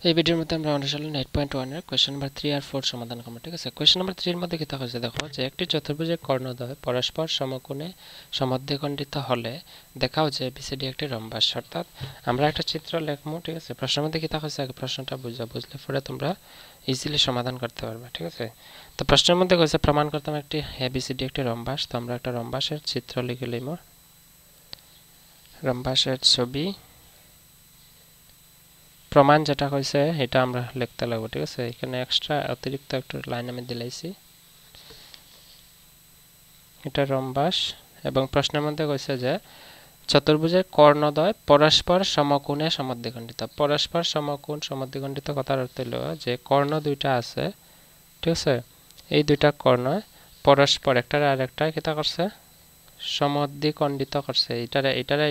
এই ভিডিওর মধ্যে আমরা অনুশীলন 8.1 এর কোশ্চেন নাম্বার 3 আর 4 সমাধান করব। ঠিক আছে, কোশ্চেন নাম্বার 3 এর মধ্যে কি থাকছে দেখো যে একটি চতুর্ভুজের কর্ণদ্বয় পরস্পর সমকোণে সমদ্বিখণ্ডিত হলে দেখাও যে বিসিডি একটি রম্বাস। অর্থাৎ আমরা একটা চিত্র লিখবো। ঠিক আছে, প্রশ্নের মধ্যে কি থাকছে আগে প্রশ্নটা বুঝলে পরে তোমরা ইজিলি সমাধান করতে পারবে। ঠিক আছে, তো প্রশ্নের মধ্যে কইছে প্রমাণ করতাম একটি এবিসিডি একটি রম্বাস। তো আমরা একটা রম্বাসের চিত্র লিখে লইব। রম্বাসের ছবি প্রমাণ যেটা কইছে এটা আমরা লিখতে লাগবো। ঠিক আছে, এখানে এক্সট্রা অতিরিক্ত একটা লাইন আমি দিলাইছি। এটা রম্বাস এবং প্রশ্নের মধ্যে কইছে যে চতুর্ভুজের কর্ণদ্বয় পরস্পর সমকোণে সমদ্বিখণ্ডিত। পরস্পর সমকোণ সমদ্বিখণ্ডিত কথার অর্থ হলো যে কর্ণ দুইটা আছে। ঠিক আছে, এই দুইটা কর্ণ পরস্পর একটার আর একটা কিতা করছে সমদ্বিখণ্ডিত করছে।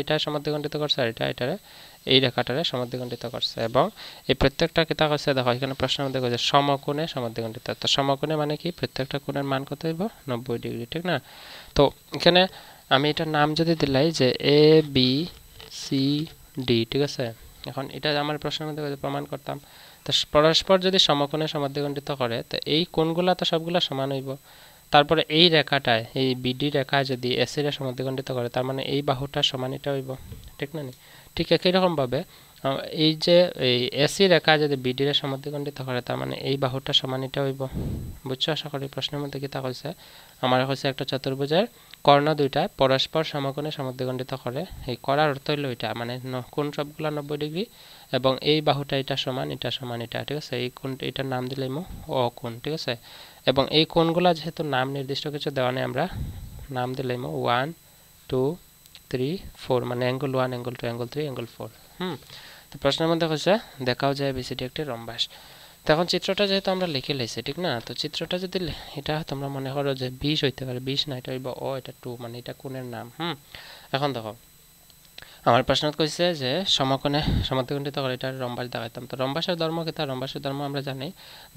এটা সমদ্বিখণ্ডিত করছে আর এটারে এই রেখাটারে সমদ্বিখণ্ডিত করছে এবং এই প্রত্যেকটা কিতা করছে দেখো এখানে প্রশ্নের মধ্যে কইছে সমকোণে সমদ্বিখণ্ডিত। তো সমকোণে মানে কি প্রত্যেকটা কোণের মান কত হইব 90 ডিগ্রি। ঠিক না? তো এখানে আমি এটার নাম যদি দিলাই যে এ বি সি ডি। ঠিক আছে, এখন এটা আমার প্রশ্নের মধ্যে প্রমাণ করতাম। তো পরস্পর যদি সমকোণে সমদ্বিখণ্ডিত করে তো এই কোণগুলা তো সবগুলা সমান হইব। তারপরে এই রেখাটায় এই বিডি রেখায় যদি এসি রে সমদ্বিখণ্ডিত করে তার মানে এই বাহুটা সমান এটা হইব। ঠিক না? ঠিক একই রকম ভাবে এই যে এই এসি রেখা যদি বিডি রে সমদ্বিখণ্ডিত করে তার মানে এই বাহুটা সমান এটা হইব। বুঝছো? আশা করি প্রশ্নের মধ্যে কি তা কইছে আমার কইছে একটা চতুর্ভুজের কর্ণ দুইটা পরস্পর সমকোণে সমদ্বিখণ্ডিত করে। এই করার অর্থ হইল এটা মানে কোণ সবগুলা 90 ডিগ্রি এবং এই বাহুটা এটা সমান এটা। ঠিক আছে, এই কোণ এটার নাম দিলাম অকোণ। ঠিক আছে, এবং এই কোণগুলা যেহেতু নাম নির্দিষ্ট কিছু দেওয়া নেই আমরা নাম দিলাম 1 2 3 4 মানে অ্যাঙ্গেল 1 অ্যাঙ্গেল 2 অ্যাঙ্গেল 3 অ্যাঙ্গেল 4। তো প্রশ্নের মধ্যে হচ্ছে দেখাও যায় বিসিডি একটি রম্বাস। তো এখন চিত্রটা যেহেতু আমরা লিখে লাইছি ঠিক না, তো চিত্রটা যদি এটা তোমরা মনে করো যে 20 হইতে পারে, 20 না এটা হইব ও এটা 2 মানে এটা কোণের নাম। এখন দেখো আমার প্রশ্নত কইছে যে সমকোণে সমদ্বিখণ্ডিত করে এটা রম্বাস দেখাইতাম। তো রম্বাসের ধর্ম কিতা? রম্বাসের ধর্ম আমরা জানি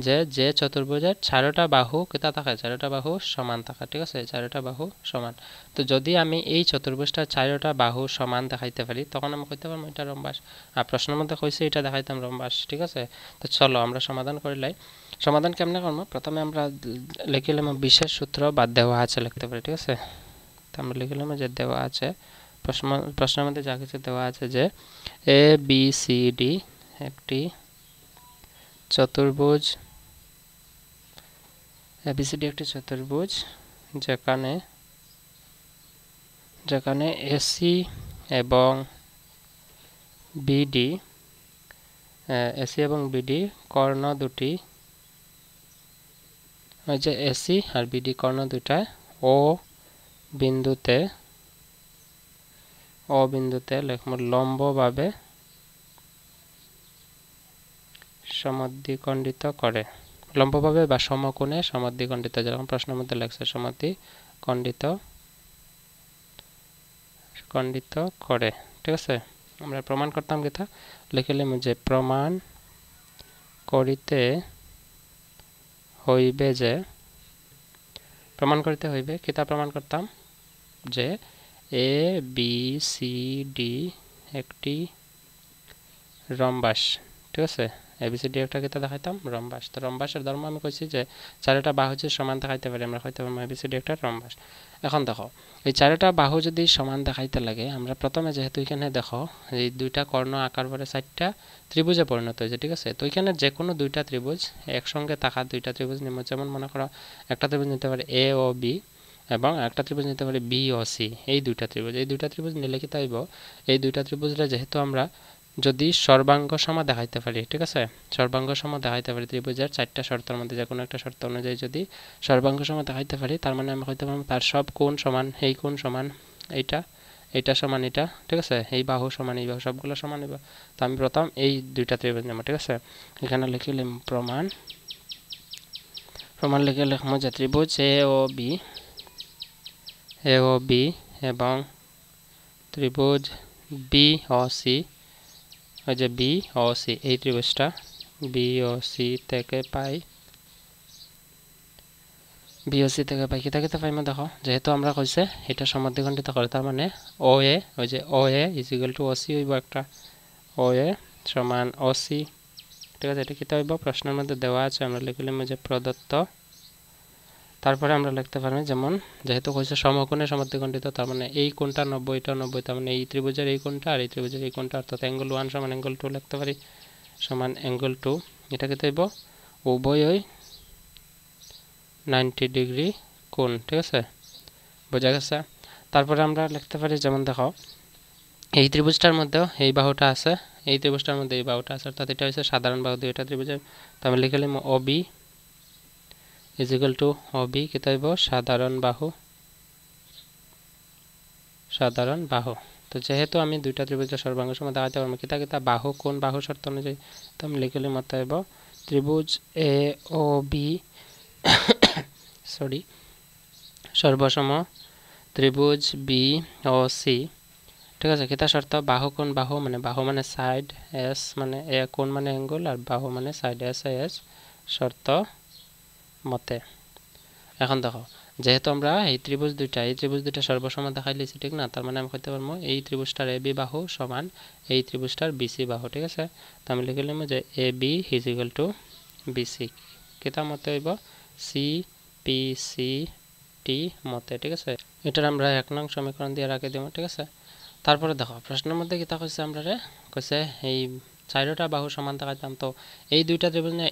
যে যে চতুর্ভুজের চারোটা বাহু কিতা থাকে, চারোটা বাহু সমান থাকে। ঠিক আছে, চারোটা বাহু সমান। তো যদি আমি এই চতুর্ভুজটার চারোটা বাহু সমান দেখাইতে পারি তখন আমি কইতে পারবো এটা রম্বাস। আর প্রশ্নের মধ্যে কইছে এটা দেখাইতাম রম্বাস। ঠিক আছে, তো চলো আমরা সমাধান করিলাই। সমাধান কেমনে করবো? প্রথমে আমরা লিখিলাম বিশেষ সূত্র বা দেওয়া আছে লিখতে পারি। ঠিক আছে, তো আমরা লিখিলাম যে দেওয়া আছে প্রশ্নের মধ্যে যা কিছু দেওয়া আছে যে এ বি সি ডি একটি চতুর্ভুজ, এবিসিডি একটি চতুর্ভুজ যেখানে এসি এবং বিডি কর্ণ দুটি, ওই যে এসি আর বিডি কর্ণ দুটায় ও বিন্দুতে লিখব লম্বভাবে সমদ্বিখণ্ডিত করে। লম্বভাবে বা সমকোণে সমদ্বিখণ্ডিত, যেরকম প্রশ্নের মধ্যে লেখছে সমদ্বিখণ্ডিত করে। ঠিক আছে, আমরা প্রমাণ করতাম কিতা লিখিলাম যে প্রমাণ করিতে হইবে কিতা প্রমাণ করতাম যে এ বি সি ডি একটি রম্বাস। ঠিক আছে, এবিসিডি একটা কিতা দেখাইতাম রম্বাস। তো রম্বাসের ধর্ম আমি কইছি যে চারটা বাহু যদি সমান দেখাইতে পারি আমরা কইতে পারবো এবিসিডি একটা রম্বাস। এখন দেখো এই চারটা বাহু যদি সমান দেখাইতে লাগে আমরা প্রথমে যেহেতু এখানে দেখো এই দুইটা কর্ণ আকার পরে চারটা ত্রিভুজে পরিণত হয়েছে। ঠিক আছে, তো এখানে যে কোনো দুইটা ত্রিভুজ একসঙ্গে থাকা দুইটা ত্রিভুজ নিব। যেমন মনে করো একটা ত্রিভুজ নিতে পারে এ ও বি এবং একটা ত্রিভুজ নিতে পারে বি ও সি। এই দুইটা ত্রিভুজ নিলে কি তাইব এই দুইটা ত্রিভুজটা যেহেতু আমরা যদি সর্বাঙ্গ সম দেখাইতে পারি। ঠিক আছে, সর্বাঙ্গ সম দেখাইতে পারি ত্রিভুজের চারটা শর্তের মধ্যে যে কোনো একটা শর্ত অনুযায়ী যদি সর্বাঙ্গ সম দেখাইতে পারি তার মানে আমি কইতে পারবো তার সব কোণ সমান, এই কোণ সমান এইটা সমান এটা। ঠিক আছে, এই বাহু সমান এই বাহু, সবগুলো সমান হইব। তো আমি প্রথম এই দুইটা ত্রিভুজ নেব। ঠিক আছে, এখানে লিখিলাম প্রমাণ লিখে লিখবো যে ত্রিভুজ এ ও বি এবং ত্রিভুজ বি ও সি, ওই যে বি ও সি এই ত্রিভুজটা বি ও সি থেকে পাই কিতা কিতা পাইমা দেখো যেহেতু আমরা কইছে এটা সমদ্বিখণ্ডিত করে তার মানে ও এ, ওই যে O A is equal to O C হইব একটা ও এ সমান ও সি। ঠিক আছে এটা কিতা হইব প্রশ্নের মধ্যে দেওয়া আছে আমরা লিখলাম যে প্রদত্ত তারপরে আমরা লিখতে পারবো যেমন যেহেতু কইছে সমকোণে সমদ্বিখণ্ডিত তার মানে এই কোণটা 90 টা 90 তার মানে এই ত্রিভুজের এই কোণটা আর এই ত্রিভুজের এই কোণটা অর্থাৎ অ্যাঙ্গেল 1 সমান অ্যাঙ্গেল 2 লিখতে পারি সমান অ্যাঙ্গেল 2 এটা কিতা হইব উভয়ই 90 ডিগ্রি কোণ ঠিক আছে বোঝা গেছে তারপরে আমরা লিখতে পারি যেমন দেখো এই ত্রিভুজটার মধ্যে এই বাহুটা আছে এই ত্রিভুজটার মধ্যে এই বাহুটা আছে অর্থাৎ এটা হচ্ছে সাধারণ বাহু দুইটা ত্রিভুজের তো আমি লিখলাম OB is equal to OB কিতা হইব সাধারণ বাহু তো যেহেতু আমি দুইটা ত্রিভুজের সর্বাঙ্গ সম দেখাতে পারবো কিতা কিতা বাহু কোন বাহু শর্ত অনুযায়ী তো আমি লিখলাম মত হইব ত্রিভুজ AOB সরি সর্বসম ত্রিভুজ BOC ঠিক আছে কিতা শর্ত বাহু কোন বাহু মানে সাইড S মানে এ কোন মানে অ্যাঙ্গেল আর বাহু মানে সাইড SAS শর্ত মতে এখন দেখো যেহেতু আমরা এই ত্রিভুজ দুইটা সর্বসম দেখাই লিছি ঠিক না তার মানে আমি কইতে পারবো এই ত্রিভুজটার AB বাহু সমান এই ত্রিভুজটার BC বাহু ঠিক আছে তো আমি লিখলাম যে AB is equal to BC কিতা মতে হইব CPCT মতে ঠিক আছে এটার আমরা 1 নং সমীকরণ দিয়ে রাখি দেব ঠিক আছে তারপরে দেখো প্রশ্নের মধ্যে কিতা কইছে আমরা কইছে এই চারটা বাহু সমান দেখাইতাম তো এই দুইটা ত্রিভুজ না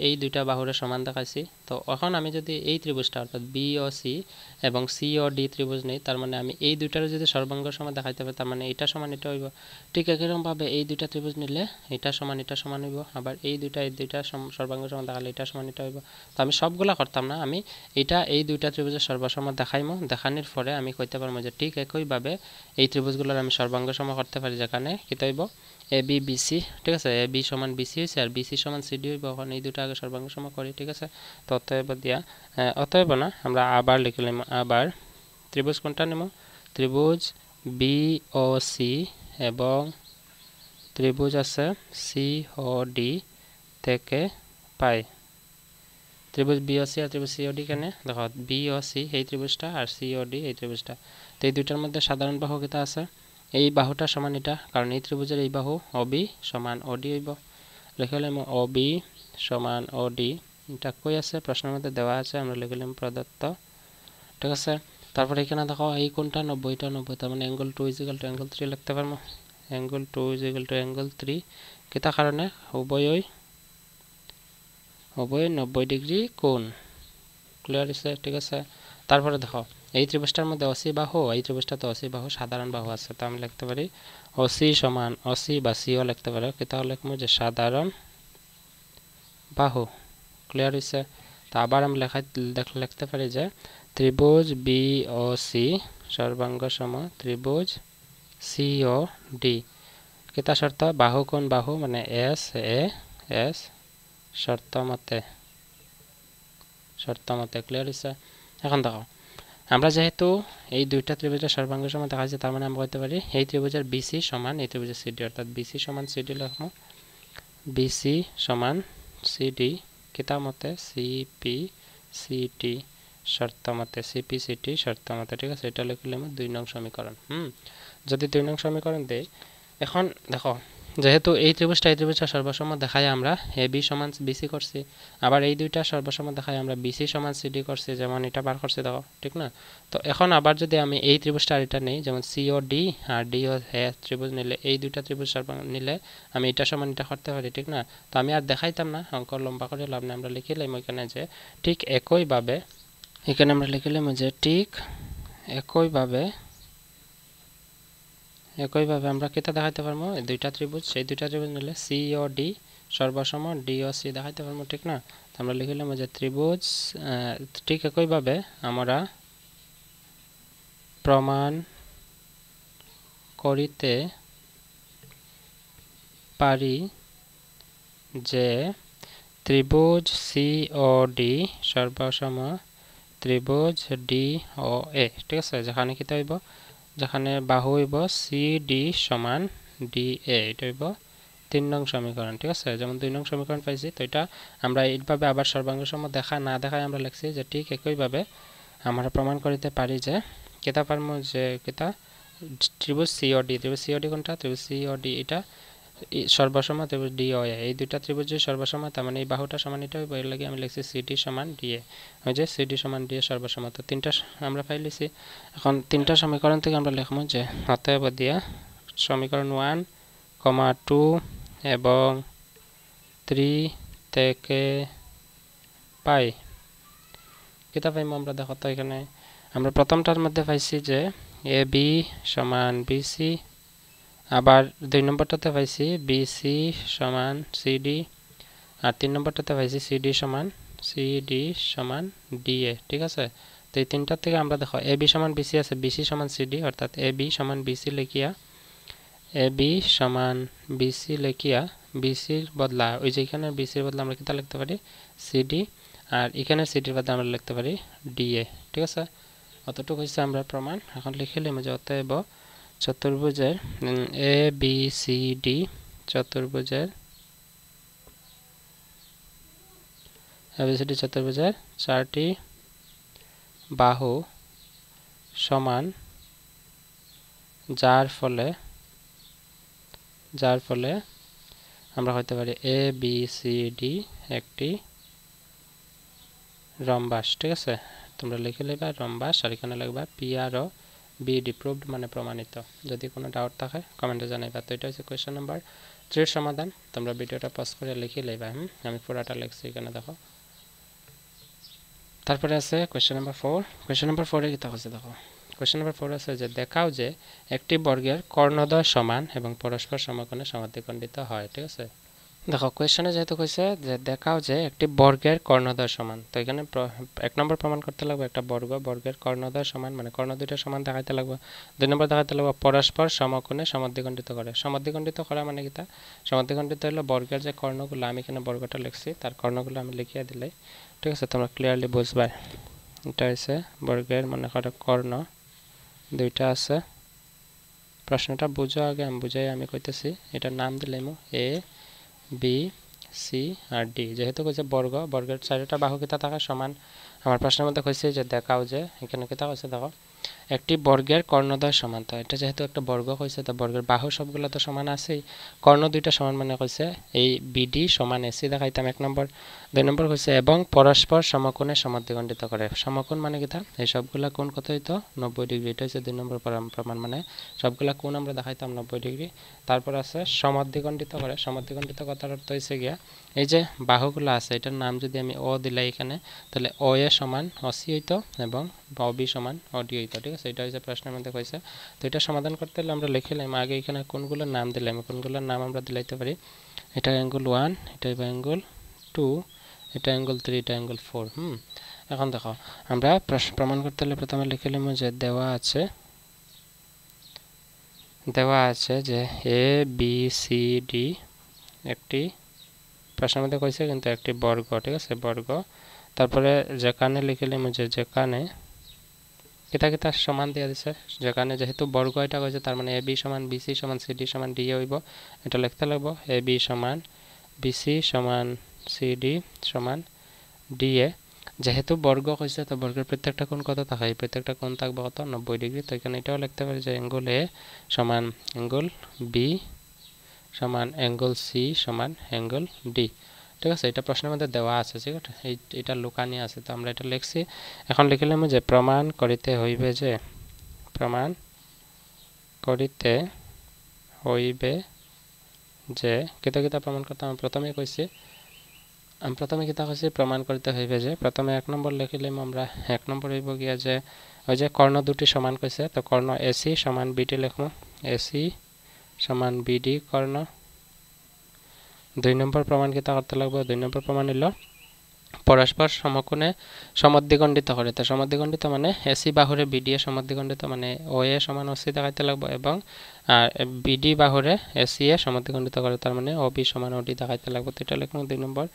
এই দুইটা বাহুরে সমান দেখাইছি তো এখন আমি যদি এই ত্রিভুজটা অর্থাৎ BOC এবং COD ত্রিভুজ নেই তার মানে আমি এই দুইটার যদি সর্বাঙ্গ সমান দেখাইতে পারি তার মানে এটা সমান এটা হইব ঠিক একইরকম ভাবে এই দুইটা ত্রিভুজ নিলে এটা সমান হইব আবার এই দুইটা সর্বাঙ্গ সমান দেখালে এটা সমান এটা হইব তো আমি সবগুলা করতাম না আমি এই দুইটা ত্রিভুজের সর্বসম দেখাইমু দেখানোর পরে আমি কইতে পারবো যে ঠিক একই ভাবে এই ত্রিভুজগুলোর আমি সর্বাঙ্গ সম করতে পারি যেখানে কিতা হইব AB BC ঠিক আছে AB সমান BC হইছে আর BC সমান CD হইব এখন এই দুটো আগে সর্বাঙ্গ সম করি ঠিক আছে তো অতএব না আমরা আবার লিখলাম আবার ত্রিভুজ কোনটা নেব ত্রিভুজ BOC এবং ত্রিভুজ আছে COD থেকে পাই ত্রিভুজ BOC আর ত্রিভুজ COD কেন দেখো BOC এই ত্রিভুজটা আর COD এই ত্রিভুজটা তো এই দুইটার মধ্যে সাধারণ বাহু কিতা আছে এই বাহুটা সমান এটা কারণ এই ত্রিভুজের এই বাহু OB সমান OD হইব লিখলাম OB সমান OD এটা কই আছে প্রশ্নের মধ্যে দেওয়া আছে আমরা লিখলাম প্রদত্ত ঠিক আছে তারপর এখানে দেখো এই কোণটা 90 টা 90 তার মানে অ্যাঙ্গেল 2 = অ্যাঙ্গেল 3 লিখতে পারবো অ্যাঙ্গেল 2 = অ্যাঙ্গেল 3 কিতা কারণে উভয়ই 90 ডিগ্রি কোণ ক্লিয়ার আছে ঠিক আছে তারপরে দেখো এই ত্রিভুজটার মধ্যে OC বাহু এই ত্রিভুজটাতে OC বাহু সাধারণ বাহু আছে তো আমি লিখতে পারি OC সমান OC বা CO লিখতে পারি কিতা লিখমু যে সাধারণ বাহু ক্লিয়ার হইছে তো আবার আমি লিখতে পারি যে ত্রিভুজ BOC সর্বাঙ্গ সম ত্রিভুজ COD কিতা শর্ত বাহু কোন বাহু মানে SAS শর্ত মতে ক্লিয়ার হইছে এখন দেখো আমরা যেহেতু এই দুইটা ত্রিভুজের সর্বাঙ্গ সম দেখাইছি তার মানে আমরা কইতে পারি এই ত্রিভুজের BC সমান এই ত্রিভুজের CD অর্থাৎ BC সমান CD লিখমু BC সমান CD কিতা মতে CPCT শর্ত মতে CPCT শর্ত মতে ঠিক আছে এটা লিখলাম 2 নং সমীকরণ যদি 2 নং সমীকরণ দেই এখন দেখো যেহেতু এই ত্রিভুজটা সর্বসম দেখায় আমরা AB সমান BC করছি আবার এই দুইটা সর্বসম দেখায় আমরা BC সমান CD করছি যেমন এটা বার করছি দেখো ঠিক না তো এখন আবার যদি আমি এই ত্রিভুজটা আর এটা নেই যেমন COD আর DO ত্রিভুজ নিলে এই দুইটা ত্রিভুজ সর্বাঙ্গ নিলে আমি এটা সমান এটা করতে পারি ঠিক না তো আমি আর দেখাইতাম না অঙ্ক লম্বা করে লাভ নেই আমরা লিখিলাম এখানে যে ঠিক একই ভাবে এখানে আমরা লিখিলাম যে ঠিক একই ভাবে আমরা কিতা দেখাইতে পারবো এই দুইটা ত্রিভুজ সেই দুইটা ত্রিভুজ নিলে COD সর্বসম DOC দেখাইতে পারবো ঠিক না তো আমরা লিখলাম যে ত্রিভুজ ঠিক একই ভাবে আমরা প্রমাণ করিতে পারি যে ত্রিভুজ COD সর্বসম ত্রিভুজ DOA ঠিক আছে যেখানে কিতা হইব যেখানে বাহু হইব CD সমান DA এটা হইব 3 নং সমীকরণ ঠিক আছে যেমন 2 নং সমীকরণ পাইছি তো এটা আমরা এইভাবে আবার সর্বাঙ্গ সম দেখায় আমরা লিখছি যে ঠিক একই ভাবে আমরা প্রমাণ করিতে পারি যে কিতা পারমু যে কিতা ত্রিভুজ COD কোনটা ত্রিভুজ COD এটা সর্বসম ত্রিভুজ ডিওএ, এই দুইটা ত্রিভুজের সর্বসম, তার মানে এই বাহুটা সমান এটা হইব। এর লাগে আমি লিখছি সিডি সমান ডিএ, ওই যে সিডি সমান ডিএ সর্বসম। তো তিনটা আমরা পাই লিছি। এখন তিনটা সমীকরণ থেকে আমরা লিখবো যে অতএব দিয়া সমীকরণ 1, 2 এবং 3 থেকে পাই কিতা পাইম আমরা। দেখো তো এখানে আমরা প্রথমটার মধ্যে পাইছি যে এ বি সমান বিসি, আবার 2 নম্বরটাতে পাইছি বিসি সমান সিডি, আর 3 নম্বরটাতে পাইছি সিডি সমান ডিএ। ঠিক আছে, তো এই তিনটার থেকে আমরা দেখো এ বি সমান বিসি আছে, বিসি সমান সিডি, অর্থাৎ এ বি সমান বিসি লিখিয়া বিসির বদলা ওই যে এখানে বিসির বদলা আমরা কিতা লিখতে পারি সিডি, আর এখানে সিডির বদলা আমরা লিখতে পারি ডিএ। ঠিক আছে, অতটুকু হচ্ছে আমরা প্রমাণ। এখন লিখে নিলাম যে অতএব চতুর্ভুজের এ বি সি ডি চতুর্ভুজের চারটি বাহু সমান, যার ফলে আমরা হইতে পারি এ বি সি ডি একটি রম্বাস। ঠিক আছে, তোমরা লিখে লিখবা রম্বাস, আর এখানে লিখবা পি আর ও বিডি প্রুভড মানে প্রমাণিত। যদি কোনো ডাউট থাকে কমেন্টে জানাইবা। তো এটা হচ্ছে কোয়েশ্চেন নাম্বার 3 সমাধান। তোমরা ভিডিওটা পজ করে লিখে লইবা। আমি পুরাটা লিখছি এখানে দেখো। তারপরে আছে কোয়েশ্চেন নাম্বার 4। কোয়েশ্চেন নাম্বার 4 এ কি আছে দেখো। কোয়েশ্চেন নাম্বার 4 আছে যে দেখাও যে একটি বর্গের কর্ণদ্বয় সমান এবং পরস্পর সমকোণে সমদ্বিখণ্ডিত হয়। ঠিক আছে, দেখো কোয়েশ্চনে যেহেতু কইছে যে দেখাও যে একটি বর্গের কর্ণদ্বয় সমান, তো এখানে 1 নম্বর প্রমাণ করতে লাগবে একটা বর্গের কর্ণদ্বয় সমান, মানে কর্ণ দুইটা সমান দেখাইতে লাগবে। 2 নম্বর দেখাইতে লাগবে পরস্পর সমকোণে সমদ্বিখণ্ডিত করে। সমদ্বিখণ্ডিত করা মানে কিটা, সমদ্বিখণ্ডিত হলো বর্গের যে কর্ণগুলো, আমি এখানে বর্গটা লিখছি, তার কর্ণগুলো আমি লিখিয়ে দিলাই। ঠিক আছে, তোমরা ক্লিয়ারলি বুঝবা। এটা হচ্ছে বর্গের মনে করো কর্ণ দুইটা আছে। প্রশ্নটা বুঝো আগে, আমি বুঝাই আমি কইতেছি। এটার নাম দিলাম A B C R D. যেহেতু কইছে বর্গের চারটা বাহু কিতা থাকা সমান, আমার প্রশ্নের মধ্যে কইছে যে দেখাও যে, এখানে কিতা কইছে দেখো একটি বর্গের কর্ণদ্বয় সমান। তো এটা যেহেতু একটা বর্গ কইছে, তো বর্গের বাহু সবগুলো তো সমান আছেই, কর্ণ দুইটা সমান মানে কইছে এই বিডি সমান এসি দেখাইতাম 1 নম্বর। 2 নম্বর কইছে এবং পরস্পর সমকোণে সমদ্বিখণ্ডিত করে। সমকোণ মানে কিতা, এই সবগুলা কোণ কত হইতো 90 ডিগ্রি। এটা হচ্ছে 2 নম্বর প্রমাণ, মানে সবগুলা কোণ আমরা দেখাইতাম 90 ডিগ্রি। তারপর আছে সমদ্বিখণ্ডিত করে। সমদ্বিখণ্ডিত কথার অর্থ হইছে গিয়া এই যে বাহুগুলো আছে, এটার নাম যদি আমি ও দিলাই এখানে, তাহলে ও এ সমান অসি হইতো এবং বি সমান অডি হইতো। ঠিক আছে, এটা হচ্ছে প্রশ্নের মধ্যে কইছে। তো এটা সমাধান করতে হলে আমরা লিখিলাম আগে এখানে কোনগুলোর নাম দিলাম, কোনগুলোর নাম আমরা দিলাইতে পারি। এটা অ্যাঙ্গেল 1, এটা অ্যাঙ্গেল 2, এটা অ্যাঙ্গেল 3, এটা অ্যাঙ্গেল 4। এখন দেখো আমরা প্রমাণ করতে হলে প্রথমে লিখিলাম যে দেওয়া আছে যে এ বি সি ডি একটি, প্রশ্নের মধ্যে কইছে কিন্তু একটি বর্গ। ঠিক আছে, বর্গ। তারপরে যেখানে লিখিলাম যে যেখানে কিতা সমান দিয়ে দিছে, যেখানে যেহেতু বর্গ এটা কইছে, তার মানে এ বি সমান বিসি সমান সিডি সমান ডিএ হইব। এটা লিখতে লাগবো এ বি সমান বিসি সমান সিডি সমান ডিএ। যেহেতু বর্গ কইছে, তো বর্গের প্রত্যেকটা কোণ কত থাকে, প্রত্যেকটা কোণ থাকবে কত 90 ডিগ্রি। তো এখানে এটাও লিখতে পারি যে অ্যাঙ্গেল এ সমান অ্যাঙ্গেল বি সমান অ্যাঙ্গেল সি সমান অ্যাঙ্গেল ডি। ঠিক আছে, এটা প্রশ্নের মধ্যে দেওয়া আছে। ঠিক আছে, এটা লুকানি আছে, তো আমরা এটা লিখছি। এখন লিখিলাম যে প্রমাণ করিতে হইবে যে কিতা প্রমাণ করতে আমি প্রথমে কইছি। প্রথমে কিতা কইছি প্রমাণ করিতে হইবে যে, প্রথমে 1 নম্বর লিখিলাম আমরা। 1 নম্বর হইব গিয়া যে ওই যে কর্ণ দুটি সমান কইছে, তো কর্ণ এসি সমান বিডি লিখবো, এসি সমান বিডি কর্ণ। 2 নম্বর প্রমাণ কিতা করতে লাগবে, 2 নম্বর প্রমাণ হলো পরস্পর সমকোণে সমদ্বিখণ্ডিত করে। তো সমদ্বিখণ্ডিত মানে এসি বাহুরে বিডি এ সমদ্বিখণ্ডিত, মানে ও এ সমান ওসি দেখাইতে লাগবে, এবং বিডি বাহুরে এসি এ সমদ্বিখণ্ডিত করে, তার মানে ও বি সমান ওডি দেখাইতে লাগবে। তো এটা লিখবো 2 নম্বর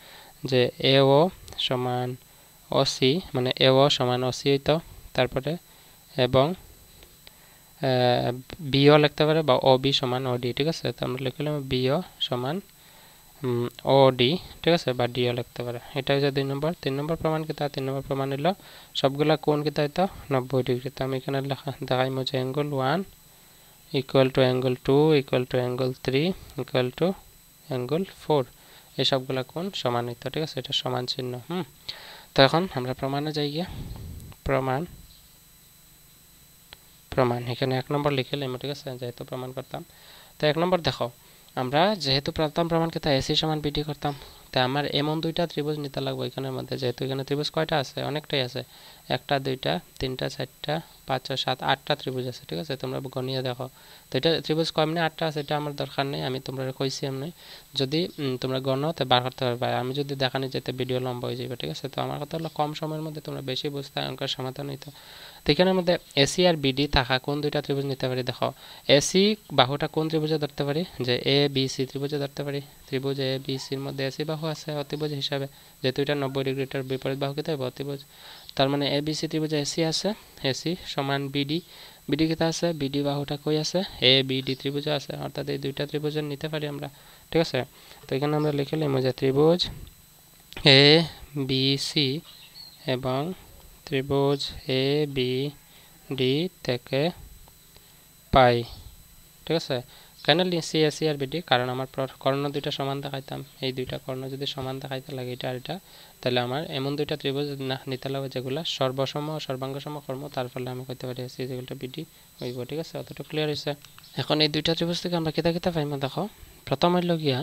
যে এ ও সমান ওসি, মানে এ ও সমান ওসি হইতো, তারপরে এবং বিও লিখতে পারে বা ও বি সমান ওডি। ঠিক আছে, তো আমরা লিখলাম বিও সমান ওডি। ঠিক আছে, বা ডিও লিখতে পারে। এটা হচ্ছে 2 নম্বর। 3 নম্বর প্রমাণ কিতা, 3 নম্বর প্রমাণ হলো সবগুলা কোণ কিতা হইতো 90 ডিগ্রি। তো আমি এখানে দেখাইমু যে angle 1, equal to angle 2 equal to angle 3 equal to angle 4 এই সবগুলা কোণ সমানিত ঠিক আছে এটা সমান চিহ্ন তো এখন আমরা প্রমাণে যাই গিয়ে প্রমাণ এখানে 1 নম্বর লিখে নিলাম ঠিক আছে যেহেতু প্রমাণ করতাম তো 1 নম্বর দেখো আমরা যেহেতু প্রমাণ করতে এসি সমান বিডি করতাম তাই আমার এমন দুইটা ত্রিভুজ নিতে লাগবে এখানের মধ্যে যেহেতু এখানে ত্রিভুজ কয়টা আছে অনেকটাই আছে একটা দুইটা তিনটা চারটা 5 6 7 8টা ত্রিভুজ আছে ঠিক আছে তোমরা গণিয়ে দেখো তো এটা ত্রিভুজ কমনে 8টা আছে এটা আমার দরকার নেই আমি তোমরা কইছি এমনি যদি তোমরা গণো তে বার করতে পারবে আমি যদি দেখানি যেতে ভিডিও লম্বা হয়ে যাবে ঠিক আছে তো আমার কথা হলো কম সময়ের মধ্যে তোমরা বেশি বুঝতে অঙ্কের সমাধান হইতো তো এখানের মধ্যে এসি আর বিডি থাকা কোন দুইটা ত্রিভুজ নিতে পারি দেখো এসি বাহুটা কোন ত্রিভুজে ধরতে পারি যে এ বি সি ত্রিভুজে ধরতে পারি ত্রিভুজ এ বি সির মধ্যে এসি বাহু আছে অতিভুজ হিসাবে যেহেতু এটা 90 ডিগ্রিটার বিপরীত বাহু কি হবে অতিভুজ তার মানে এ বি সি ত্রিভুজে এসি আছে এসি সমান বিডি বিডি কিতা আছে বিডি বাহুটা কই আছে এ বি ডি ত্রিভুজে আছে অর্থাৎ এই দুইটা ত্রিভুজ নিতে পারি আমরা ঠিক আছে তো এখানে আমরা লিখে নিলাম যে ত্রিভুজ এ বি সি এবং ত্রিভুজ এ বি ডি থেকে পাই ঠিক আছে কেন লিখছি এসি আর বিডি কারণ আমার কর্ণ দুইটা সমান দেখাইতাম এই দুইটা কর্ণ যদি সমান দেখাইতে লাগে এটা আর এটা তাহলে আমার এমন দুইটা ত্রিভুজ নিতে লাগবে যেগুলো সর্বসম ও সর্বাঙ্গসম কর্ম তার ফলে আমি কইতে পারি এসি যেগুলো বিডি হইব ঠিক আছে অতটুকু ক্লিয়ার হইছে এখন এই দুইটা ত্রিভুজ থেকে আমরা কিতা কিতা পাইমা দেখো প্রথম হইল গিয়া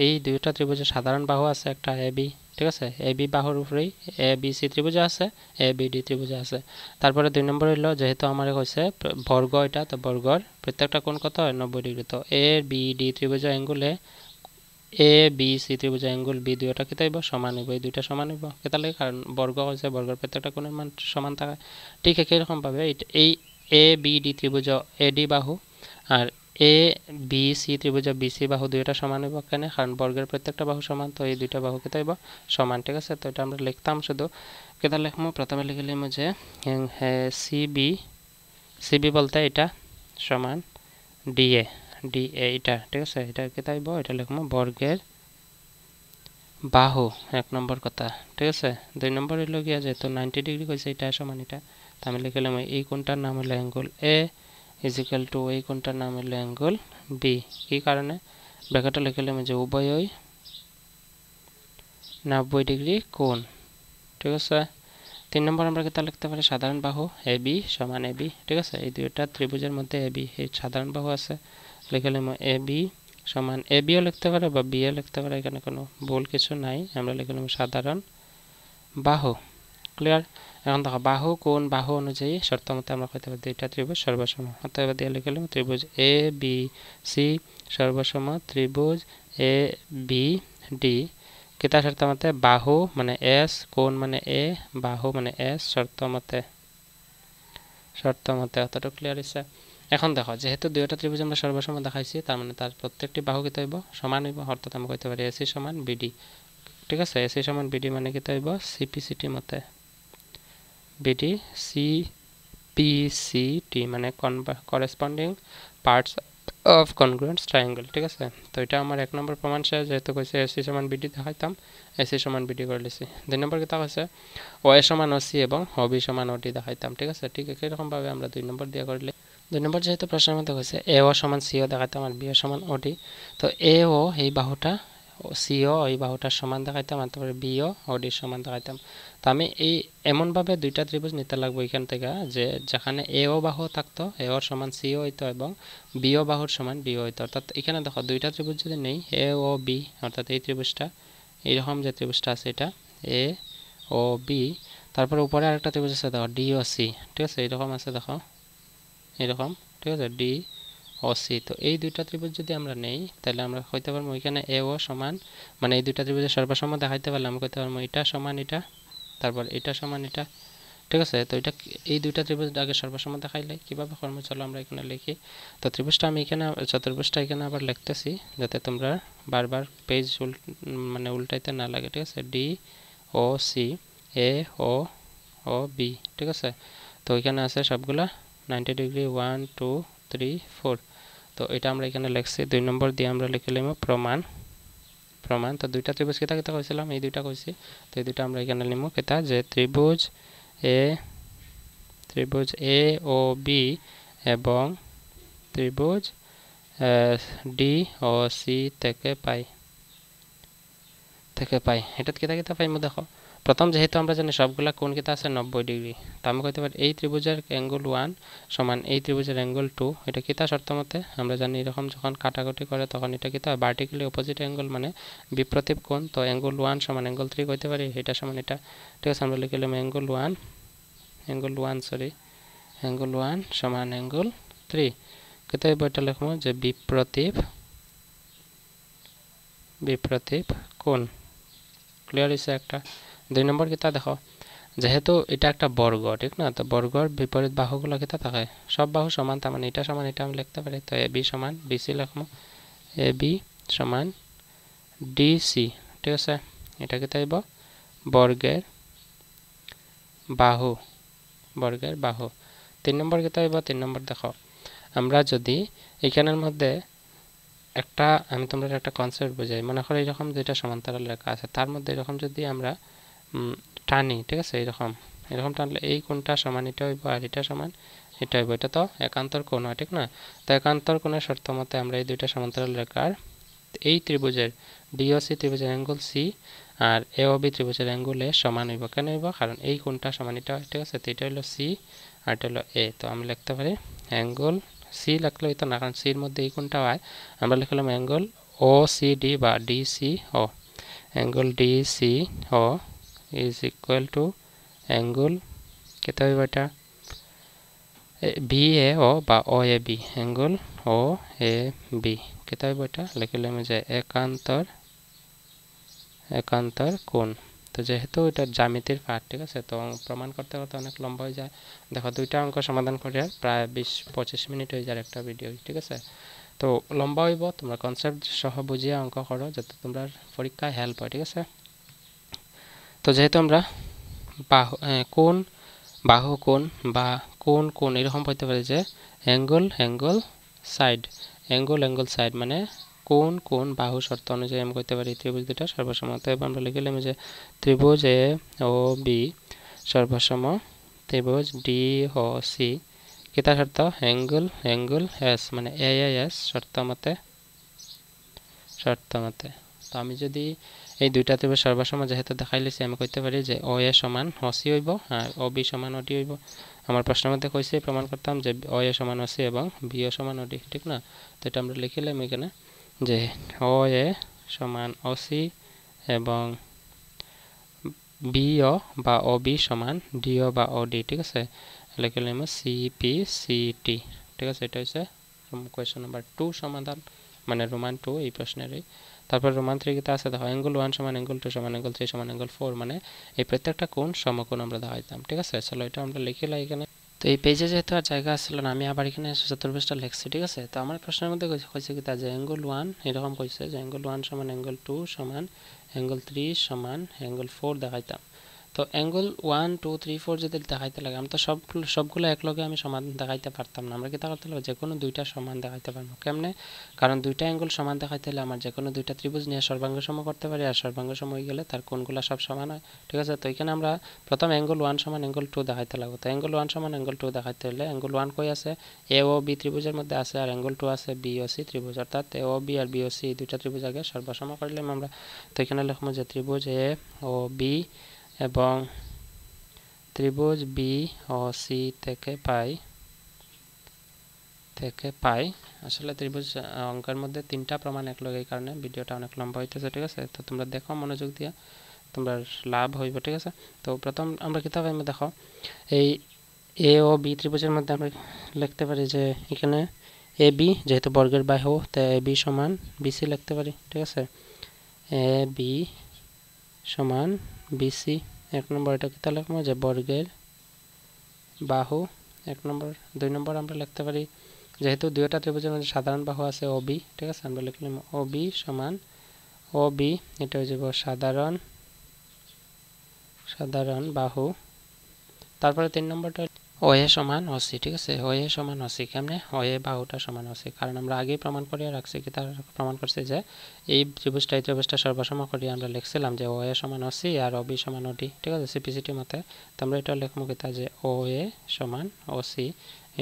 এই দুইটা ত্রিভুজের সাধারণ বাহু আছে একটা এ বি ঠিক আছে এ বি বাহুর উপরেই এ বি সি ত্রিভুজ আছে এ বি ডি ত্রিভুজ আছে তারপরে 2 নম্বর হইল যেহেতু আমার কইছে বর্গ এটা তো বর্গর প্রত্যেকটা কোণ কত হয় 90 ডিগ্রি তো এ বি ডি ত্রিভুজ অ্যাঙ্গেলে এ বি সি ত্রিভুজ অ্যাঙ্গেল বি দুইটা কিতা হইব সমান হইব এই দুইটা সমান হইব কিতা লাগে কারণ বর্গ হইছে বর্গের প্রত্যেকটা কোণের মান সমান থাকে ঠিক একই রকম ভাবে এই এ বি ডি ত্রিভুজ এডি বাহু আর এ বি সি ত্রিভুজ বি সি বাহু দুইটা সমান হইব কেন কারণ বর্গের প্রত্যেকটা বাহু সমান তো এই দুইটা বাহু কিতা হইব সমান ঠিক আছে তো এটা আমরা লিখতাম শুধু কিতা লিখমু প্রথমে লিখলাম যে সিবি বলতে এটা সমান ডিএ ডিএ এটা ঠিক আছে এটা কিতা হইব এটা লিখমু বর্গের বাহু 1 নম্বর কথা ঠিক আছে 2 নম্বর হইল গিয়া যেহেতু 90 ডিগ্রি কইছে এটা সমান এটা তো আমি লিখলাম এই কোণটার নাম হলো অ্যাঙ্গেল এ ইজিক্যাল টু এই কোণটার নাম হলো অ্যাঙ্গেল বি কি কারণে ব্র্যাকেটে লিখলাম যে উভয়ই 90 ডিগ্রি কোণ ঠিক আছে 3 নম্বর আমরা কিতা লিখতে পারি সাধারণ বাহু এ বি সমান এ বি ঠিক আছে এই দুইটা ত্রিভুজের মধ্যে এ বি এই সাধারণ বাহু আছে লিখলাম এ বি সমান এ বিও লিখতে পারে বা বি এ লিখতে পারে এখানে কোনো ভুল কিছু নাই আমরা লিখলাম সাধারণ বাহু ক্লিয়ার এখন দেখো বাহু কোণ বাহু অনুযায়ী শর্ত মতে আমরা কইতে পারি দুইটা ত্রিভুজ সর্বসম অতএব দিয়ে লিখলাম ত্রিভুজ এ বি সি সর্বসম ত্রিভুজ এ বি ডি কিতা শর্ত মতে বাহু মানে এস কোণ মানে এ বাহু মানে এস শর্ত মতে অতটুকু ক্লিয়ার হইছে এখন দেখো যেহেতু দুইটা ত্রিভুজ আমরা সর্বসম দেখাইছি তার মানে তার প্রত্যেকটি বাহু কিতা হইব সমান হইব অর্থাৎ আমরা কইতে পারি এসি সমান বিডি ঠিক আছে এসি সমান বিডি মানে কিতা হইব সিপিসিটি মতে বিডি সিপিসিটি মানে corresponding parts of congruent triangle ঠিক আছে তো এটা আমার 1 নম্বর প্রমাণ শেষ যেহেতু কইছে এসি সমান বিডি দেখাইতাম এসি সমান বিডি করে লিছি 2 নম্বর কিতা কইছে ও এ সমান ওসি এবং ও বি সমান ওডি দেখাইতাম ঠিক আছে ঠিক একই রকম ভাবে আমরা 2 নম্বর দিয়া করলে 2 নম্বর যেহেতু প্রশ্নের মধ্যে কইছে এ ও সমান সি ও দেখাইতাম আর বি ও সমান ওডি তো এ ও এই বাহুটা সি ও এই বাহুটার সমান দেখাইতাম আর তারপরে বি ও ওডি সমান দেখাইতাম তো আমি এই এমন ভাবে দুইটা ত্রিভুজ নিতে লাগবে এখান থেকে যে যেখানে এ ও বাহু থাকতো এ ওর সমান সি ও হইতো এবং বি ও বাহুর সমান বি ও হইতো অর্থাৎ এখানে দেখো দুইটা ত্রিভুজ যদি নেই এ ও বি অর্থাৎ এই ত্রিভুজটা এইরকম যে ত্রিভুজটা আছে এটা এ ও বি তারপর উপরে আরেকটা ত্রিভুজ আছে দেখো ডি ও সি ঠিক আছে এইরকম আছে দেখো এরকম ঠিক আছে ডি ও সি তো এই দুইটা ত্রিভুজ যদি আমরা নেই তাহলে আমরা কইতে পারবো এখানে এ ও সমান মানে এই দুইটা ত্রিভুজের সর্বসম দেখাইতে পারলে আমরা কইতে পারবো এটা সমান এটা তারপর এটা সমান এটা ঠিক আছে তো এটা এই দুইটা ত্রিভুজ আগে সর্বসম দেখাইলে কিভাবে কর্ম চলো আমরা এখানে লিখি তো ত্রিভুজটা আমি এখানে চতুর্ভুজটা এখানে আবার লিখতেছি যাতে তোমরা বারবার পেজ মানে উল্টাইতে না লাগে ঠিক আছে ডি ও সি এ ও ও বি ঠিক আছে তো এখানে আছে সবগুলা 90 ডিগ্রি 1 2 3 4 তো এটা আমরা এখানে লিখছি 2 নম্বর দিয়ে আমরা লিখলাম প্রমাণ তো দুইটা ত্রিভুজ কিতা কিতা কইছিলাম এই দুইটা কইছি তো এই দুইটা আমরা এখানে লিখব কিতা যে ত্রিভুজ এ ও বি এবং ত্রিভুজ ডি ও সি থেকে পাই এটাত কিতা কিতা পাইমু দেখো প্রথম যেহেতু আমরা জানি সবগুলা কোণ কিতা আছে 90 ডিগ্রি তো আমি কইতে পারি এই ত্রিভুজের অ্যাঙ্গেল 1 সমান এই ত্রিভুজের অ্যাঙ্গেল 2 এটা কিতা শর্ত মতে আমরা জানি এরকম যখন কাটাকুটি করে তখন এটা কিতা ভার্টিক্যালি অপোজিট অ্যাঙ্গেল মানে বিপরীত কোণ তো অ্যাঙ্গেল 1 সমান অ্যাঙ্গেল 3 কইতে পারি এটা সমান এটা ঠিক আছে আমরা লিখলাম অ্যাঙ্গেল 1 সমান অ্যাঙ্গেল 3 কিতা এটা লিখমু যে বিপরীত কোণ ক্লিয়ার হইছে একটা দুই নম্বর কিতা দেখো যেহেতু এটা একটা বর্গ ঠিক না তো বর্গর বিপরীত বাহুগুলো কিতা থাকে সব বাহু সমান তার মানে এটা সমান এটা আমি লিখতে পারি তো এবি সমান বিসি লিখমু এবি সমান ডিসি ঠিক আছে এটা কিতা হইব বর্গের বাহু 3 নম্বর কিতা হইব 3 নম্বর দেখো আমরা যদি এখানের মধ্যে একটা আমি তোমরা একটা কনসেপ্ট বুঝাই মনে করো এরকম দুইটা সমান্তরাল রেখা আছে তার মধ্যে এরকম যদি আমরা টানি ঠিক আছে এরকম টানলে এই কোণটা সমান এটা হইব আর এটা সমান এটা হইব এটা তো একান্তর কোণ হয় ঠিক না তো একান্তর কোণের শর্ত মতে আমরা এই দুইটা সমান্তরাল রেখার এই ত্রিভুজের ডিওসি ত্রিভুজের অ্যাঙ্গেল সি আর এওবি ত্রিভুজের অ্যাঙ্গেল এ সমান হইব কেন হইব কারণ এই কোণটা সমান এটা ঠিক আছে তো এটা হলো সি আর এটা হলো এ তো আমি লিখতে পারি অ্যাঙ্গেল সি লিখলে হইতো না কারণ সির মধ্যে এই কোণটা হয় আমরা লিখলাম অ্যাঙ্গেল ও সি ডি বা DC O angle DC O is equal to angle কিতা হইব এটা BAO বা OAB angle OAB কিতা হইব এটা লিখলাম যে একান্তর কোণ তো যেহেতু এটা জ্যামিতির পাঠ ঠিক আছে তো প্রমাণ করতে অনেক লম্বা হয়ে যায় দেখো দুইটা অঙ্ক সমাধান করে প্রায় 20-25 মিনিট হয়ে যায় একটা ভিডিও ঠিক আছে তো লম্বা হইব তোমরা কনসেপ্ট সহ বুঝিয়ে অঙ্ক করো যাতে তোমরা পরীক্ষায় হেল্প হয় ঠিক আছে তো যেহেতু আমরা বাহু কোণ এরকম হইতে পারে যে অ্যাঙ্গেল সাইড মানে কোণ বাহু শর্ত অনুযায়ী আমি কইতে পারি ত্রিভুজ দুটা সর্বসম অতএব আমরা লিখলাম যে ত্রিভুজ এ ও বি সর্বসম ত্রিভুজ ডি ও সি কিতা শর্ত অ্যাঙ্গেল এস মানে এ এস শর্ত মতে তো আমি যদি এই দুইটা ত্রিভুজ সর্বসম যেহেতু দেখাইলেছি আমি কইতে পারি যে ও এ সমান ও সি হইব আর ও বি সমান ও ডি হইব আমার প্রশ্নের মধ্যে কইছে প্রমাণ করতাম যে ও এ সমান ও সি এবং বি ও সমান ও ডি ঠিক না তো এটা আমরা লিখিলাম এখানে যে ও এ সমান ও সি এবং বি ও বা ও বি সমান ডি ও বা ও ডি ঠিক আছে লিখিলাম সি পি সি টি ঠিক আছে এটা হচ্ছে কোয়েশ্চন নাম্বার 2 সমাধান মানে রোমান 2 এই প্রশ্নেরই তারপর রোমান 3 কিতা আছে দেখো অ্যাঙ্গেল 1 সমান অ্যাঙ্গেল 2 সমান অ্যাঙ্গেল 3 সমান অ্যাঙ্গেল 4 মানে এই প্রত্যেকটা কোণ সমকোণ আমরা দেখাইতাম ঠিক আছে চলো এটা আমরা লিখিলাই এখানে তো এই পেজে যেহেতু আর জায়গা আসছিল না আমি আবার এখানে চতুর্ভুজটা লিখছি ঠিক আছে তো আমার প্রশ্নের মধ্যে কইছে কিতা যে অ্যাঙ্গেল 1 এরকম কইছে যে অ্যাঙ্গেল 1 সমান অ্যাঙ্গেল 2 সমান অ্যাঙ্গেল 3 সমান অ্যাঙ্গেল 4 দেখাইতাম তো অ্যাঙ্গেল 1 2 3 4 যদি দেখাইতে লাগে আমি তো সবগুলো একলগে আমি সমান দেখাইতে পারতাম না আমরা কিতা করতে হবে যে কোনো দুইটা সমান দেখাইতে পারবো কেমনে কারণ দুইটা অ্যাঙ্গেল সমান দেখাইতে হলে আমার যে কোনো দুইটা ত্রিভুজ নিয়ে সর্বাঙ্গ সম করতে পারি আর সর্বাঙ্গ সম হয়ে গেলে তার কোণগুলো সব সমান হয় ঠিক আছে তো এখানে আমরা প্রথম অ্যাঙ্গেল 1 সমান অ্যাঙ্গেল 2 দেখাইতে লাগবে তো অ্যাঙ্গেল 1 সমান অ্যাঙ্গেল 2 দেখাইতে হলে অ্যাঙ্গেল 1 কই আছে এ ও বি ত্রিভুজের মধ্যে আছে আর অ্যাঙ্গেল 2 আছে বি ও সি ত্রিভুজ অর্থাৎ এ ও বি আর বি ও সি দুইটা ত্রিভুজ আগে সর্বসম করলাম আমরা তো এখানে লিখবো যে ত্রিভুজ এ ও বি এবং ত্রিভুজ বি ও সি থেকে পাই আসলে ত্রিভুজ অঙ্কের মধ্যে তিনটা প্রমাণ একলগে এই কারণে ভিডিওটা অনেক লম্বা হইতেছে ঠিক আছে তো তোমরা দেখো মনোযোগ দিয়ে তোমরা লাভ হইব ঠিক আছে তো প্রথম আমরা কিতা পাইব দেখো এই এ ও বি ত্রিভুজের মধ্যে আমরা লিখতে পারি যে এখানে এ বি যেহেতু বর্গের বাহু তো এ বি সমান বিসি লিখতে পারি ঠিক আছে এ বি সমান বিসি এক নম্বর এটা কিতা লিখবো যে বর্গের বাহু এক নম্বর দুই নম্বর আমরা লিখতে পারি যেহেতু দুইটা ত্রিভুজের মধ্যে সাধারণ বাহু আছে ও বি ঠিক আছে আমরা লিখলাম ও বি সমান ও বি এটা হয়ে যাব সাধারণ বাহু তারপরে 3 নম্বরটা ও এ সমান ও সি ঠিক আছে ও এ সমান ও সি কেমনে ও এ বাহুটা সমান ও সি কারণ আমরা আগেই প্রমাণ করে রাখছি কি তার প্রমাণ করছে যে এই ত্রিভুজটা সর্বসম করে আমরা লিখছিলাম যে ও এ সমান ও সি আর ও বি সমান ও ডি ঠিক আছে সিপিসিটি মতে তো আমরা এটা লিখবো কি তা যে ও এ সমান ও সি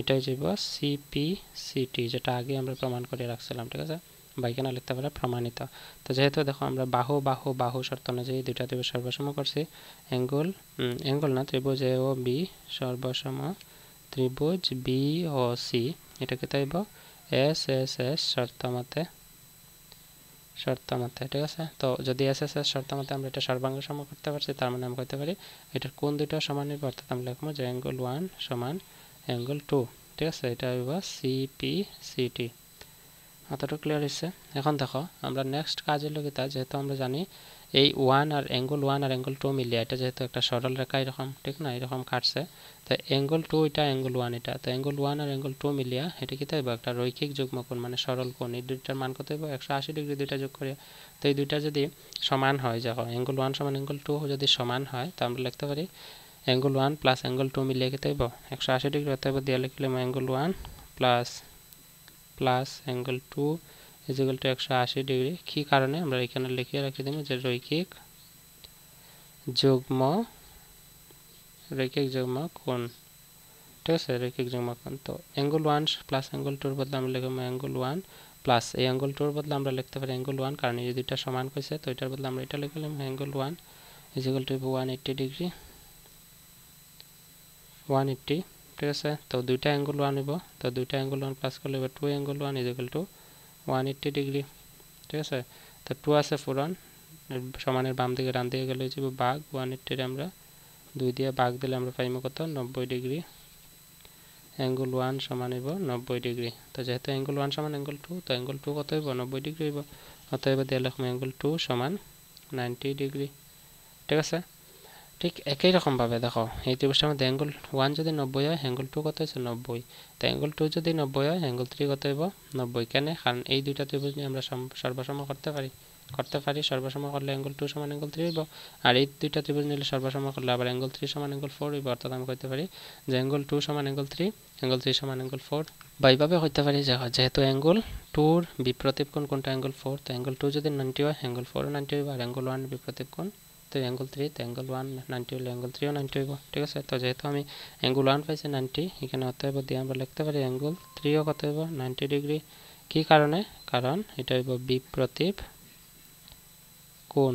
এটাই যাইব সিপি সিটি, যেটা আগে আমরা প্রমাণ করে রাখছিলাম, ঠিক আছে, বা এখানে লিখতে পারে প্রমাণিত। তো যেহেতু দেখো আমরা বাহু বাহু বাহু শর্ত অনুযায়ী দুইটা ত্রিভুজ সর্বসম করছি, অ্যাঙ্গল না ত্রিভুজ এ ও বি সর্বসম ত্রিভুজ বি ও সি, এটা কি তাইব এস এস এস শর্ত মতে, ঠিক আছে। তো যদি এস এস এস শর্ত মতে আমরা এটা সর্বাঙ্গ সম করতে পারছি, তার মানে আমরা করতে পারি এটার কোণ দুটো সমান নিব, অর্থাৎ আমরা লিখবো যে অ্যাঙ্গল 1 সমান অ্যাঙ্গল 2, ঠিক আছে, এটা হইব সিপি সিটি। এতটুকু ক্লিয়ার হয়েছে। এখন দেখো আমরা নেক্সট কাজ হলো কি, তা যেহেতু আমরা জানি এই অ্যাঙ্গল 1 আর অ্যাঙ্গল 2 মিলিয়ে এটা যেহেতু একটা সরল রেখা এরকম, ঠিক না, এরকম কাটছে, তো অ্যাঙ্গল 2 এটা অ্যাঙ্গল 1 এটা, তো অ্যাঙ্গল 1 আর অ্যাঙ্গল 2 মিলিয়ে এটা কি তাইব একটা রৈখিক যুগ্ম কোণ মানে সরল কোণ, এই দুইটার মান কত হইব 180 ডিগ্রি, দুইটা যোগ করে। তো এই দুইটা যদি সমান হয়, দেখো অ্যাঙ্গল 1 সমান অ্যাঙ্গল 2 যদি সমান হয়, তো আমরা লিখতে পারি অ্যাঙ্গল 1 প্লাস অ্যাঙ্গল 2 মিলিয়ে কি তাইব 180 ডিগ্রি, অতএব দিয়ে লিখলাম angle 1 plus angle 2 is equal two 180 degree. কি কারণে আমরা এখানে লিখে রাখি দিব যে রৈখিক যুগ্ম কোণ, ঠিক আছে, রৈখিক যুগ্ম কোণ। তো অ্যাঙ্গল 1 প্লাস অ্যাঙ্গল 2 এর বদলে আমরা লিখব অ্যাঙ্গল 1 প্লাস এই অ্যাঙ্গল 2 এর বদলে আমরা লিখতে পারি অ্যাঙ্গল 1, কারণ এই দুইটা সমান কইছে, তো এটার বদলে আমরা এটা লিখলাম angle 1 is equal two 180 degree, 180, ঠিক আছে। তো দুইটা অ্যাঙ্গল 1 হইব, তো দুইটা অ্যাঙ্গল 1 প্লাস করলে 2 angle 1 is equal two 180 degree, ঠিক আছে। তো 2 আছে ফুরন, সমানের বাম দিকে ডান দিকে গেলে যাব ভাগ 180 আমরা 2 দিয়ে ভাগ দিলে আমরা পাইব কত 90 ডিগ্রি, অ্যাঙ্গল 1 সমান হইব 90 ডিগ্রি। তো যেহেতু অ্যাঙ্গল 1 সমান অ্যাঙ্গল 2, তো অ্যাঙ্গল 2 কত হইব 90 ডিগ্রি হইব, অতএব দিয়ে লিখব অ্যাঙ্গল 2 সমান 90 ডিগ্রি, ঠিক আছে। ঠিক একই রকমভাবে দেখো এই ত্রিভুজটার মধ্যে অ্যাঙ্গল 1 যদি 90 হয়, অ্যাঙ্গল 2 কত হচ্ছে 90, তো অ্যাঙ্গল 2 যদি 90 হয়, অ্যাঙ্গল 3 কত হইব 90, কেন, কারণ এই দুইটা ত্রিভুজ নিয়ে আমরা সর্বসম করতে পারি, সর্বসম করলে অ্যাঙ্গল 2 সমান অ্যাঙ্গল 3 হইব, আর এই দুইটা ত্রিভুজ নিলে সর্বসম করলে আবার অ্যাঙ্গল 3 সমান অ্যাঙ্গল 4 হইব, অর্থাৎ আমি কইতে পারি যে অ্যাঙ্গল 2 সমান অ্যাঙ্গল 3, অ্যাঙ্গল 3 সমান অ্যাঙ্গল 4, বা এইভাবে হইতে পারি যে যেহেতু অ্যাঙ্গল 2 এর বিপরীত কোণ কোনটা অ্যাঙ্গল 4, তো অ্যাঙ্গল 2 যদি 90 হয়, অ্যাঙ্গল 4 ও 90 হইব, আর অ্যাঙ্গল 1 এর বিপরীত কোণ তো অ্যাঙ্গল 3, তো অ্যাঙ্গল 1 90 হলে অ্যাঙ্গল 3 ও 90 হইব, ঠিক আছে। তো যেহেতু আমি অ্যাঙ্গল 1 পাইছি 90, এখানে অতএব দিয়ে আমরা লিখতে পারি অ্যাঙ্গল 3 ও কত হইব 90 ডিগ্রি। কি কারণে, কারণ এটা হইব বিপরীত কোণ,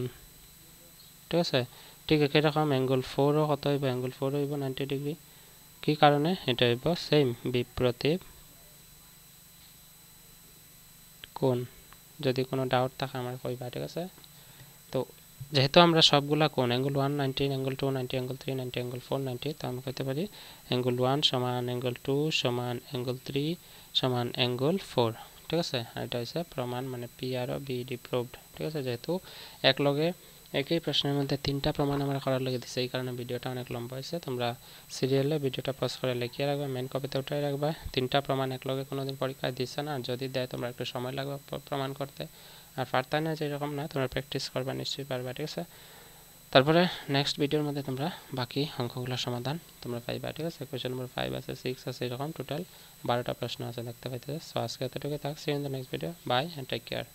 ঠিক আছে। ঠিক একই রকম অ্যাঙ্গল 4 ও কত হইব, অ্যাঙ্গল 4 হইব 90 ডিগ্রি। কি কারণে, এটা হইব সেম বিপরীত কোণ। যদি কোনো ডাউট থাকে আমার কইবা, ঠিক আছে। তো যেহেতু আমরা সবগুলা কোণ অ্যাঙ্গল 1 90, অ্যাঙ্গল 2 90, অ্যাঙ্গল 3 90, অ্যাঙ্গল 4 90, তো আমি কইতে পারি অ্যাঙ্গল 1 সমান অ্যাঙ্গল 2 সমান অ্যাঙ্গল 3 সমান অ্যাঙ্গল 4, ঠিক আছে। আর এটা হচ্ছে প্রমাণ, মানে পি আর ও বিডি প্রুভড, ঠিক আছে। যেহেতু একই প্রশ্নের মধ্যে 3টা প্রমাণ আমরা করার লাগে দিচ্ছে, এই কারণে ভিডিওটা অনেক লম্বা হয়েছে। তোমরা সিরিয়ালে ভিডিওটা পজ করে লিখিয়ে রাখবে, মেন কপিতে উঠাই রাখবে। 3টা প্রমাণ একলগে কোনোদিন পরীক্ষায় দিচ্ছে না, যদি দেয় তোমরা একটু সময় লাগবে প্রমাণ করতে, আর পারতা না যেরকম না, তোমরা প্র্যাকটিস করবা, নিশ্চয়ই পারবা, ঠিক আছে। তারপরে নেক্সট ভিডিওর মধ্যে তোমরা বাকি অঙ্কগুলোর সমাধান তোমরা পাইবা, ঠিক আছে। কোয়েশ্চেন নম্বর 5 আছে, 6 আছে, এরকম টোটাল 12টা প্রশ্ন আছে দেখতে পাইতেছে। সো আজকে এতটুকু থাক, see in the next video, bye and take care.